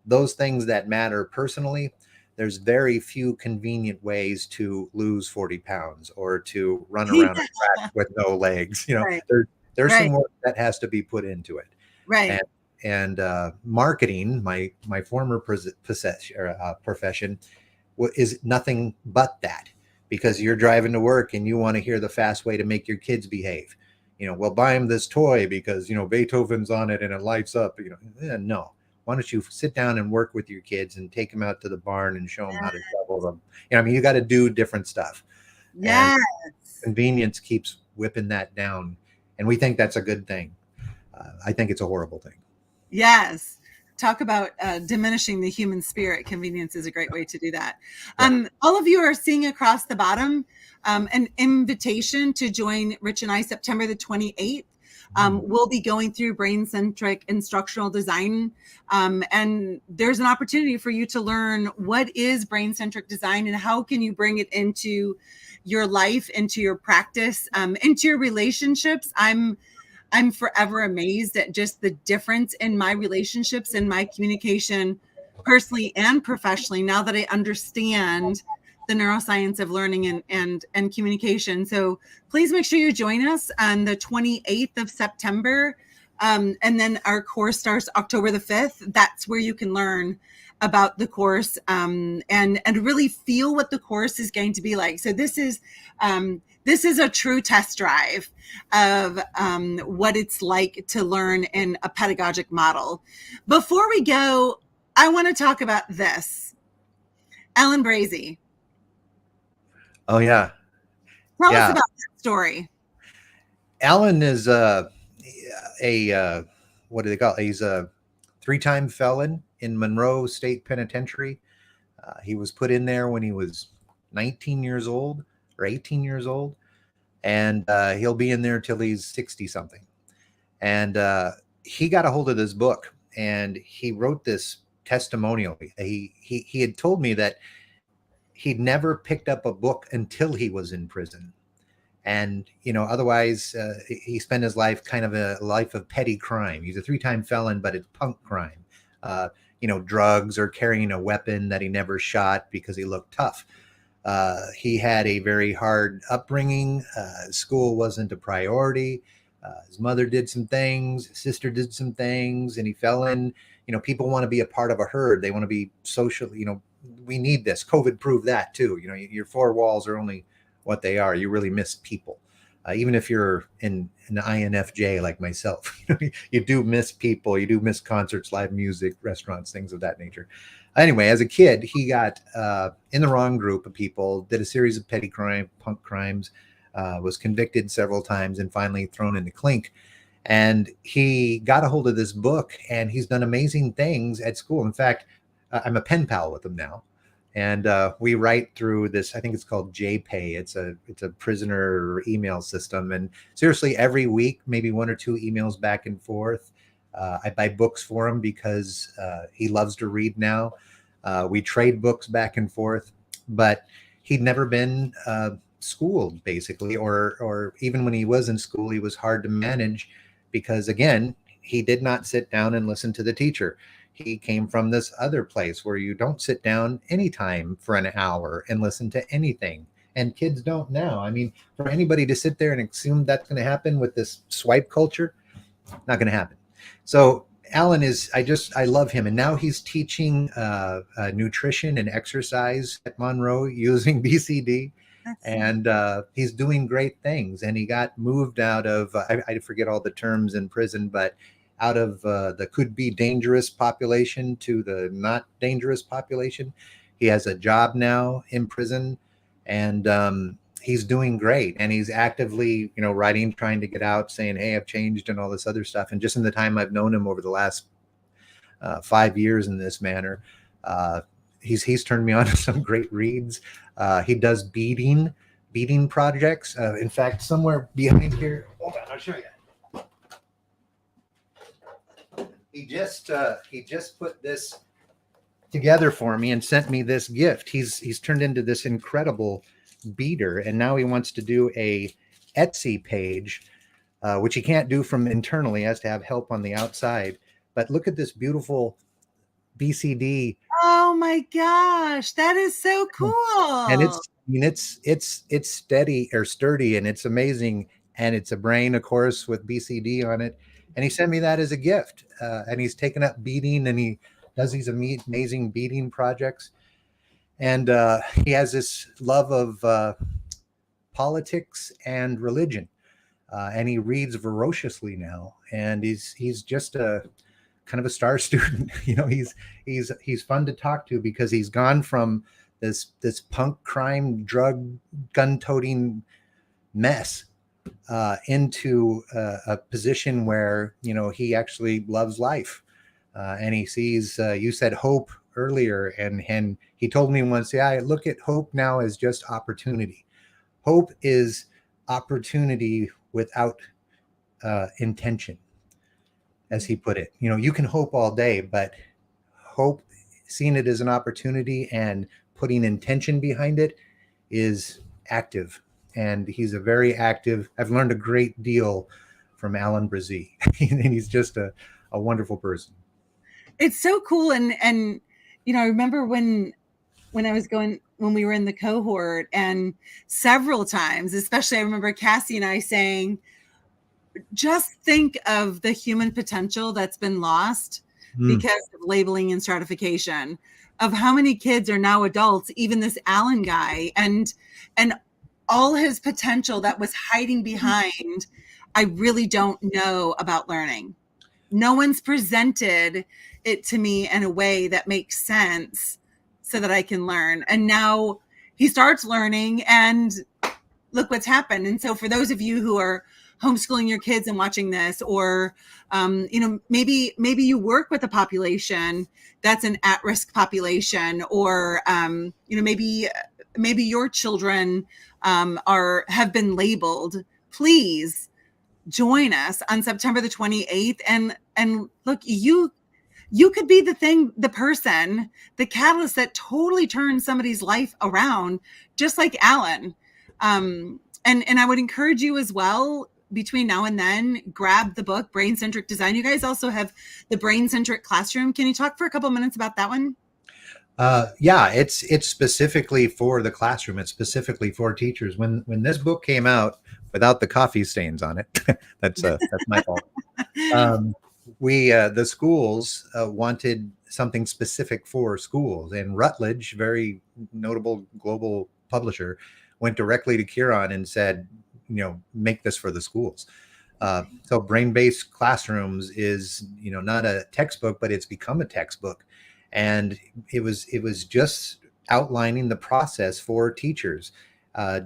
those things that matter personally, there's very few convenient ways to lose 40 pounds or to run around a track with no legs. There's some work that has to be put into it. Right. And marketing, my former profession, is nothing but that. Because you're driving to work and you want to hear the fast way to make your kids behave. Well, buy them this toy because, Beethoven's on it and it lights up. No. Why don't you sit down and work with your kids and take them out to the barn and show them how to shovel them? You got to do different stuff. Yes. And convenience keeps whipping that down. And we think that's a good thing. I think it's a horrible thing. Yes. Talk about diminishing the human spirit. Convenience is a great way to do that. All of you are seeing across the bottom an invitation to join Rich and I September the 28th. We'll be going through brain-centric instructional design. And there's an opportunity for you to learn what is brain-centric design and how can you bring it into your life, into your practice, into your relationships. I'm forever amazed at just the difference in my relationships and my communication personally and professionally now that I understand the neuroscience of learning and communication. So please make sure you join us on the 28th of September. And then our course starts October the 5th. That's where you can learn about the course, and really feel what the course is going to be like. So this is a true test drive of what it's like to learn in a pedagogic model. Before we go, I want to talk about this. Ellen Brazy. Oh yeah, Tell us yeah. about that story. Alan is a what do they call it? He's a three-time felon in Monroe State Penitentiary. He was put in there when he was 19 years old or 18 years old, and he'll be in there till he's 60 something. And he got a hold of this book, and he wrote this testimonial. He had told me that he'd never picked up a book until he was in prison. And otherwise he spent his life kind of a life of petty crime. He's a three-time felon, but it's punk crime. Drugs or carrying a weapon that he never shot because he looked tough. He had a very hard upbringing. School wasn't a priority. His mother did some things, his sister did some things, and he fell in. People want to be a part of a herd. They want to be social. We need this. COVID proved that too. Your four walls are only what they are. You really miss people. Even if you're in an INFJ like myself, you do miss people. You do miss concerts, live music, restaurants, things of that nature. Anyway, as a kid, he got in the wrong group of people, did a series of petty punk crimes, was convicted several times, and finally thrown into clink. And he got a hold of this book, and he's done amazing things at school. In fact, I'm a pen pal with him now. And we write through this. I think it's called JPay. It's a prisoner email system. And seriously, every week, maybe one or two emails back and forth. I buy books for him because he loves to read now. We trade books back and forth, but he'd never been schooled basically, or even when he was in school, he was hard to manage because again, he did not sit down and listen to the teacher. He came from this other place where you don't sit down anytime for an hour and listen to anything. And kids don't now. I mean, for anybody to sit there and assume that's going to happen with this swipe culture, not going to happen. So Alan I love him. And now he's teaching nutrition and exercise at Monroe using BCD. And he's doing great things. And he got moved out of, I forget all the terms in prison, but out of the could be dangerous population to the not dangerous population. He has a job now in prison, and he's doing great. And he's actively, writing, trying to get out, saying, "Hey, I've changed," and all this other stuff. And just in the time I've known him over the last 5 years in this manner, he's turned me on to some great reads. He does beading projects. In fact, somewhere behind here, hold on, I'll show you. He just put this together for me and sent me this gift. He's turned into this incredible beater, and now he wants to do a Etsy page, which he can't do from internally. He has to have help on the outside. But look at this beautiful BCD. Oh my gosh, that is so cool. And it's steady or sturdy, and it's amazing. And it's a brain, of course, with BCD on it. And he sent me that as a gift. And he's taken up beading, and he does these amazing beading projects. And he has this love of politics and religion. And he reads voraciously now. And he's just a kind of a star student. He's fun to talk to because he's gone from this punk crime, drug, gun-toting mess into a position where he actually loves life, and he sees. You said hope earlier, and he told me once, "Yeah, I look at hope now as just opportunity. Hope is opportunity without intention," as he put it. You can hope all day, but hope, seeing it as an opportunity and putting intention behind it, is active. And he's a very active. I've learned a great deal from Alan Brazee, and he's just a wonderful person. It's so cool, and I remember when we were in the cohort, and several times, especially I remember Cassie and I saying, just think of the human potential that's been lost because of labeling and stratification, of how many kids are now adults, even this Allen guy, and all his potential that was hiding behind, I really don't know about learning. No one's presented it to me in a way that makes sense so that I can learn. And now he starts learning, and look what's happened. And so for those of you who are homeschooling your kids and watching this, or maybe you work with a population that's an at-risk population, or maybe your children have been labeled, please join us on September the 28th. And look, you could be the person, the catalyst that totally turns somebody's life around, just like Alan. And I would encourage you as well, between now and then, grab the book, Brain-centric Design. You guys also have the Brain-centric Classroom. Can you talk for a couple minutes about that one? Yeah, it's specifically for the classroom. It's specifically for teachers. When this book came out, without the coffee stains on it, that's my fault. The schools wanted something specific for schools, and Routledge, very notable global publisher, went directly to Kieran and said, make this for the schools. So brain-based classrooms is, not a textbook, but it's become a textbook. And it was just outlining the process for teachers,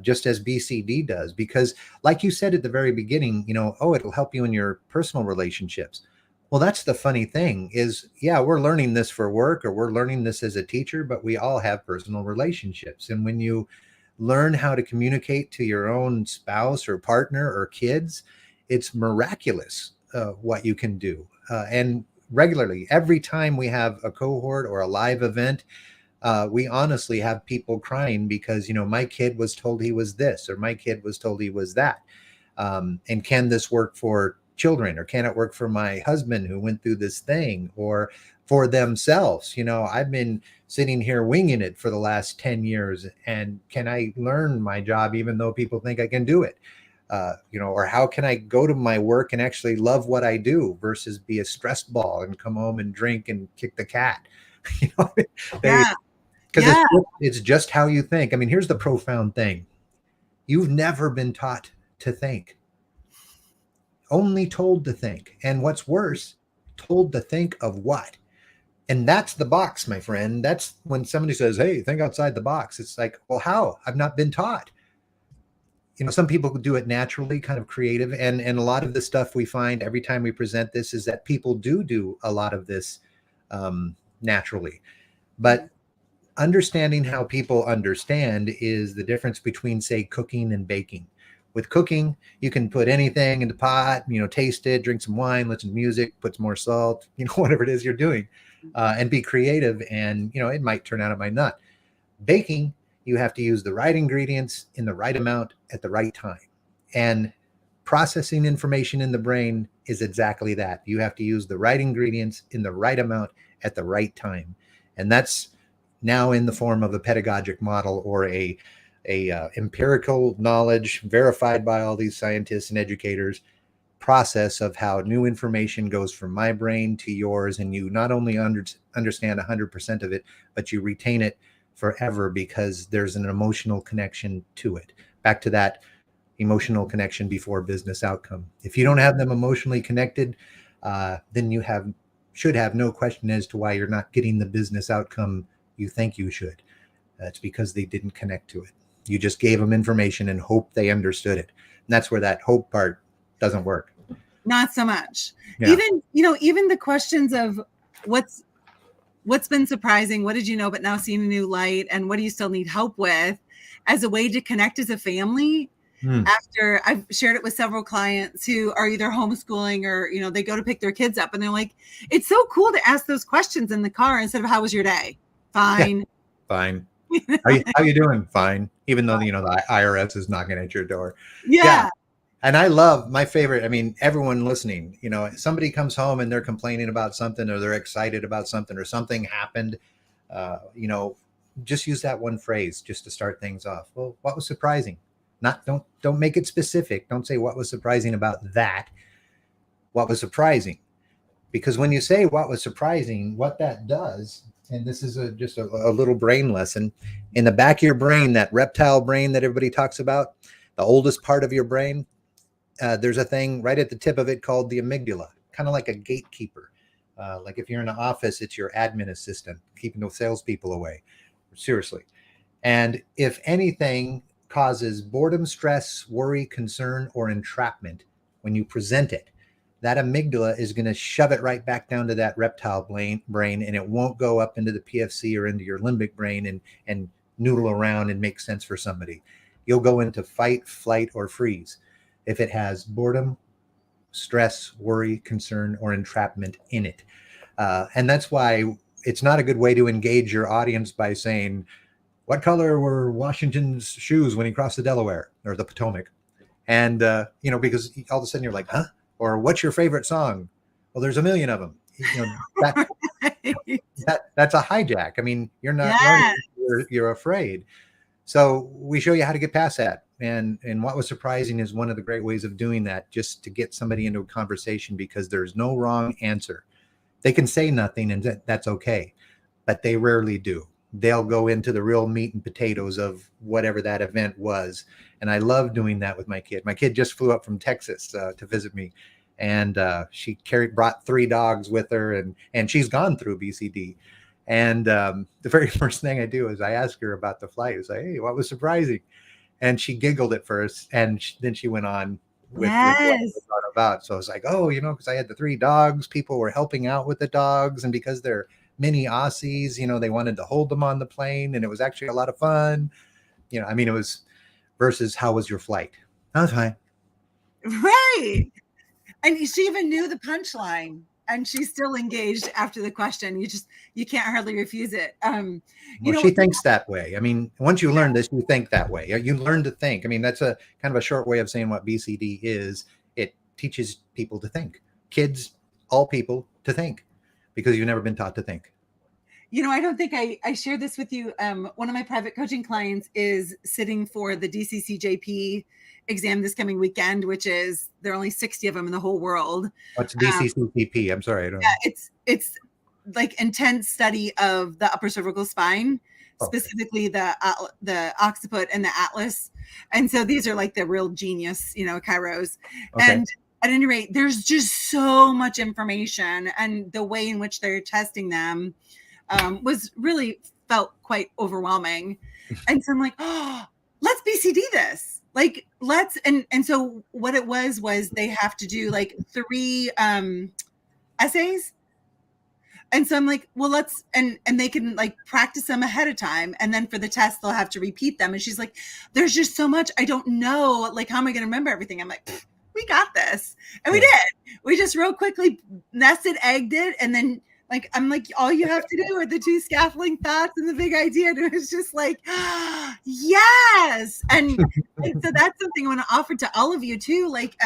just as BCD does. Because like you said at the very beginning, it'll help you in your personal relationships. Well, that's the funny thing is, yeah, we're learning this for work, or we're learning this as a teacher, but we all have personal relationships. And when you learn how to communicate to your own spouse or partner or kids, it's miraculous what you can do. And regularly, every time we have a cohort or a live event, we honestly have people crying because, my kid was told he was this, or my kid was told he was that. And can this work for children, or can it work for my husband who went through this thing, or for themselves? I've been sitting here winging it for the last 10 years. And can I learn my job even though people think I can do it? Or how can I go to my work and actually love what I do versus be a stressed ball and come home and drink and kick the cat? Yeah. Because it's just how you think. I mean, here's the profound thing. You've never been taught to think, only told to think. And what's worse, told to think of what? And that's the box, my friend. That's when somebody says, hey, think outside the box. It's like, well, how? I've not been taught. Some people do it naturally, kind of creative. And a lot of the stuff we find every time we present this is that people do a lot of this naturally. But understanding how people understand is the difference between, say, cooking and baking. With cooking, you can put anything in the pot, taste it, drink some wine, listen to music, put some more salt, whatever it is you're doing, and be creative. And, it might turn out, it might not. Baking, you have to use the right ingredients in the right amount at the right time. And processing information in the brain is exactly that. You have to use the right ingredients in the right amount at the right time. And that's now in the form of a pedagogic model, or a empirical knowledge verified by all these scientists and educators process of how new information goes from my brain to yours. And you not only understand 100% of it, but you retain it forever because there's an emotional connection to it. Back to that emotional connection before business outcome. If you don't have them emotionally connected, then you should have no question as to why you're not getting the business outcome you think you should. That's because they didn't connect to it. You just gave them information and hope they understood it. And that's where that hope part doesn't work. Not so much. Yeah. Even the questions of what's been surprising, what did you know but now seeing a new light, and what do you still need help with, as a way to connect as a family. After I've shared it with several clients who are either homeschooling or, they go to pick their kids up, and they're like, it's so cool to ask those questions in the car instead of how was your day? Fine. Yeah. Fine. How you doing? Fine. Even though, the IRS is knocking at your door. Yeah. And I love my favorite. I mean, everyone listening, somebody comes home and they're complaining about something, or they're excited about something, or something happened, just use that one phrase just to start things off. Well, what was surprising? Not don't make it specific. Don't say what was surprising about that. What was surprising? Because when you say what was surprising, what that does, and this is just a little brain lesson, in the back of your brain, that reptile brain that everybody talks about, the oldest part of your brain, there's a thing right at the tip of it called the amygdala, kind of like a gatekeeper. Like if you're in an office, it's your admin assistant keeping those salespeople away. Seriously. And if anything causes boredom, stress, worry, concern, or entrapment when you present it, that amygdala is going to shove it right back down to that reptile brain, and it won't go up into the PFC or into your limbic brain and noodle around and make sense for somebody. You'll go into fight, flight, or freeze if it has boredom, stress, worry, concern, or entrapment in it. And that's why it's not a good way to engage your audience by saying, what color were Washington's shoes when he crossed the Delaware or the Potomac? And, because all of a sudden you're like, huh? Or what's your favorite song? Well, there's a million of them. That's a hijack. I mean, you're not learning, you're afraid. So we show you how to get past that. And what was surprising is one of the great ways of doing that, just to get somebody into a conversation, because there's no wrong answer. They can say nothing and that's okay, but they rarely do. They'll go into the real meat and potatoes of whatever that event was. And I love doing that with my kid. My kid just flew up from Texas to visit me, and she brought 3 dogs with her, and she's gone through BCD. And the very first thing I do is I ask her about the flight. I say, hey, what was surprising? And she giggled at first, and then she went on with what it was all about. So I was like, oh, because I had the 3 dogs, people were helping out with the dogs, and because they're mini Aussies, they wanted to hold them on the plane, and it was actually a lot of fun. It was versus how was your flight? That was fine. Right. And she even knew the punchline, and she's still engaged after the question. You can't hardly refuse it. She thinks that way. I mean, once you learn this, you think that way. You learn to think. I mean, that's a kind of a short way of saying what BCD is. It teaches people to think. Kids, all people, to think, because you've never been taught to think. I don't think I shared this with you. One of my private coaching clients is sitting for the DCCJP exam this coming weekend, which is, there are only 60 of them in the whole world. What's DCCJP? I'm sorry, I don't know. It's like intense study of the upper cervical spine, specifically the occiput and the atlas. And so these are like the real genius, chiros. Okay. And at any rate, there's just so much information, and the way in which they're testing them was really felt quite overwhelming. And so I'm like, oh, let's BCD this. Like, let's, and so what it was they have to do like 3 essays. And so I'm like, well, let's, and they can like practice them ahead of time. And then for the test, they'll have to repeat them. And she's like, there's just so much. I don't know. Like, how am I going to remember everything? I'm like, we got this. And we did. We just real quickly nested, egged it. And then I'm like, all you have to do are the 2 scaffolding thoughts and the big idea. And it was just like, yes. And so that's something I want to offer to all of you too. Like,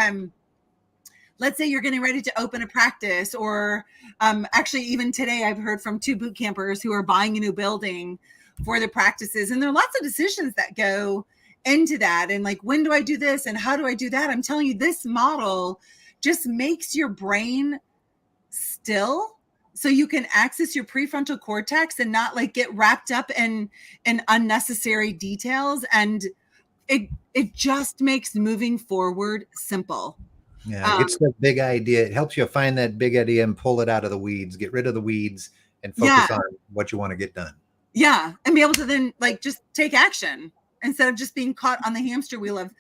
let's say you're getting ready to open a practice, or actually even today I've heard from 2 boot campers who are buying a new building for their practices. And there are lots of decisions that go into that. And like, when do I do this? And how do I do that? I'm telling you, this model just makes your brain still, so you can access your prefrontal cortex and not like get wrapped up in unnecessary details. And it just makes moving forward simple. Yeah, it's the big idea. It helps you find that big idea and pull it out of the weeds, get rid of the weeds, and focus on what you want to get done. Yeah. And be able to then like just take action instead of just being caught on the hamster wheel of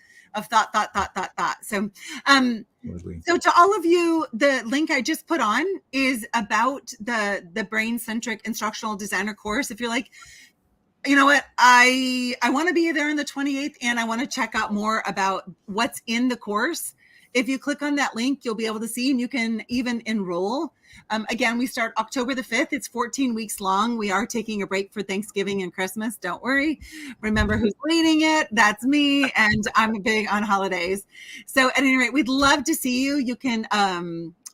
thought. So, so to all of you, the link I just put on is about the Brain-centric instructional designer course. If you're like, you know what, I want to be there on the 28th, and I want to check out more about what's in the course. If you click on that link, you'll be able to see, and you can even enroll. Again, we start October the 5th. It's 14 weeks long. We are taking a break for Thanksgiving and Christmas. Don't worry. Remember who's leading it. That's me. And I'm big on holidays. So at any rate, we'd love to see you. You can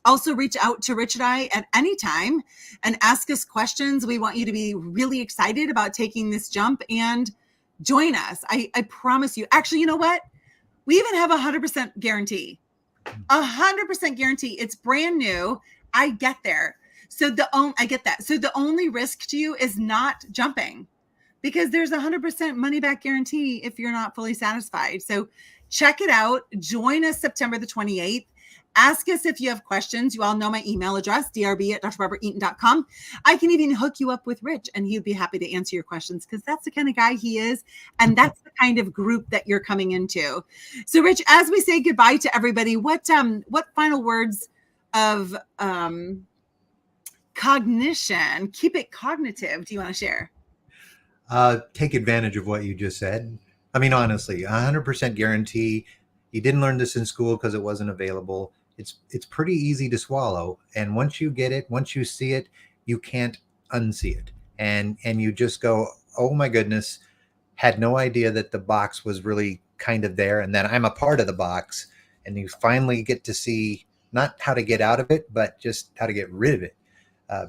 also reach out to Rich and I at any time and ask us questions. We want you to be really excited about taking this jump and join us. I promise you. Actually, you know what? We even have 100% guarantee. 100% guarantee. It's brand new. I get there. I get that. So the only risk to you is not jumping, because there's 100% money back guarantee if you're not fully satisfied. So check it out. Join us September the 28th. Ask us if you have questions. You all know my email address, drb@drbarbaraeaton.com. I can even hook you up with Rich, and he'd be happy to answer your questions, because that's the kind of guy he is. And that's the kind of group that you're coming into. So Rich, as we say goodbye to everybody, what final words of cognition, keep it cognitive, do you want to share? Take advantage of what you just said. I mean, honestly, 100% guarantee. You didn't learn this in school because it wasn't available. It's pretty easy to swallow, and once you get it, once you see it, you can't unsee it, and you just go, oh my goodness, had no idea that the box was really kind of there, and then I'm a part of the box, and you finally get to see not how to get out of it, but just how to get rid of it,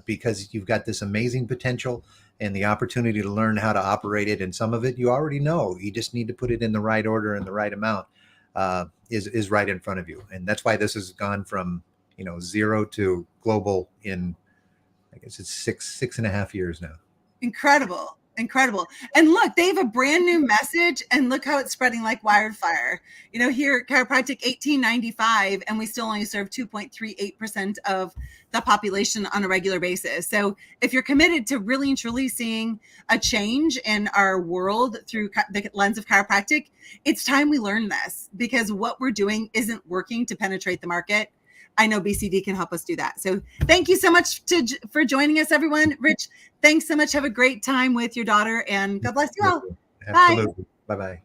because you've got this amazing potential and the opportunity to learn how to operate it, and some of it you already know. You just need to put it in the right order and the right amount. Is right in front of you, and that's why this has gone from 0 to global in, I guess it's 6.5 years now. Incredible. And look, they have a brand new message, and look how it's spreading like wildfire. Here at Chiropractic 1895, and we still only serve 2.38% of the population on a regular basis. So if you're committed to really and truly seeing a change in our world through the lens of chiropractic, it's time we learn this, because what we're doing isn't working to penetrate the market. I know BCD can help us do that. So thank you so much for joining us, everyone. Rich, thanks so much. Have a great time with your daughter, and God bless you all. Absolutely. Bye. Bye-bye.